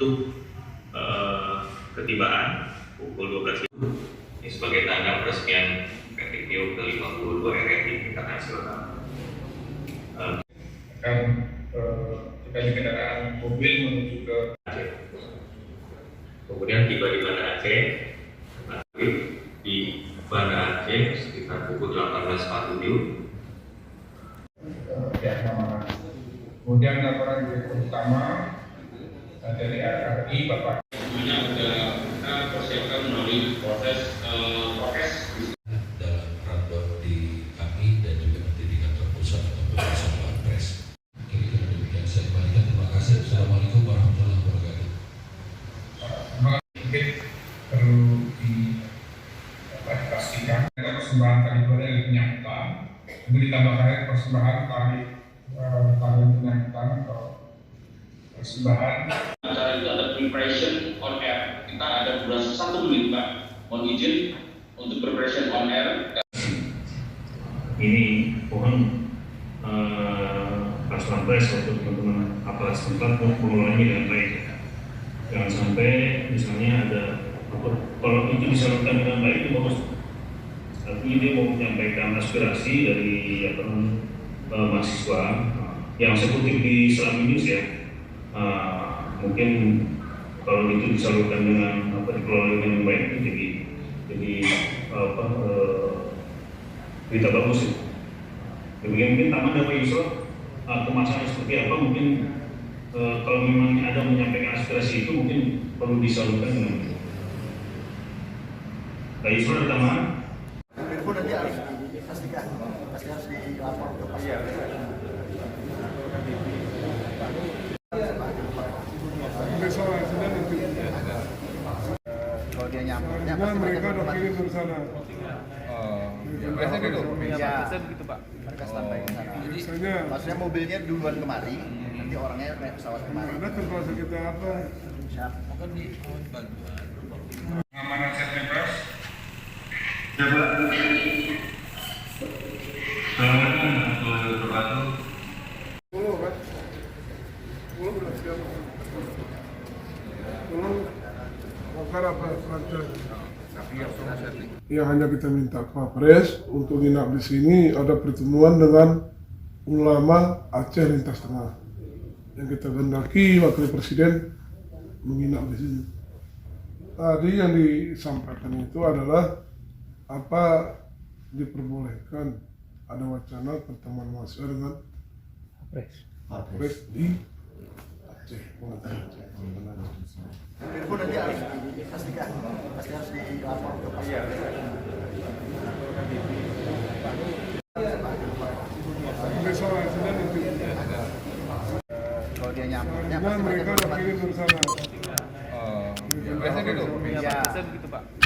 untuk ketibaan pukul 12 ini sebagai tanda peresmian PTPO ke-52 RRI tingkat nasional. Kita di kendaraan mobil menuju ke Aceh. Kemudian tiba di Banda Aceh, sekitar pukul 18.47. Kemudian laporan direktur utama dari RRI Bapak. Semuanya sudah kita persiapkan melalui proses dalam kantor di kami dan juga nanti di kantor pusat ataupun pusat Wapres. Kira-kira demikian saya kembalikan. Terima kasih. Assalamualaikum warahmatullahi wabarakatuh. Mungkin perlu dipastikan persembahan tali goreng penyambutan, kemudian ditambahkan persembahan tali penyambutan atau persembahan. Acara itu ada preparation on air. Kita ada durasi 1 menit, Pak. Mohon izin untuk preparation on air. Ini mohon pasukan pres untuk teman-teman aparat setempat mengelolanya dengan baik. Jangan sampai misalnya ada kalau itu disalurkan dengan baik itu bagus. Artinya dia mau menyampaikan aspirasi dari mahasiswa yang saya kutip di Selam Indonesia. Mungkin kalau itu disalurkan dengan dikelola dengan baik itu jadi berita bagus itu. Demikian mungkin taman dan Pak Yusuf kemasannya seperti apa mungkin kalau memang ada menyampaikan aspirasi itu mungkin perlu disalurkan dengan baik. Pak Yusuf ada tambahan? Info nanti harus dipastikan, pasti harus dilapor ke pasar. Kalau dia nyampernya pasti mereka udah kirim ke sana. Biasanya gitu. Ya, begitu Pak. Mereka standby ke sana. Maksudnya mobilnya duluan kemari, nanti orangnya naik pesawat kemari. Ada termasuk kita apa? Siap. Pengamanan setnya pers. Yang hanya kita minta Pak Pres untuk nginap di sini ada pertemuan dengan ulama Aceh lintas tengah yang kita gendaki Wakil Presiden menginap di sini. Tadi yang disampaikan itu adalah apa diperbolehkan ada wacana pertemuan mahasiswa dengan Pak Pres di Aceh. Info nanti harus dipastikan, pasti harus dilapor ke pasar. Kalau dia nyampernya pasti mereka udah kirim ke sana. Biasanya gitu. Ya, begitu Pak.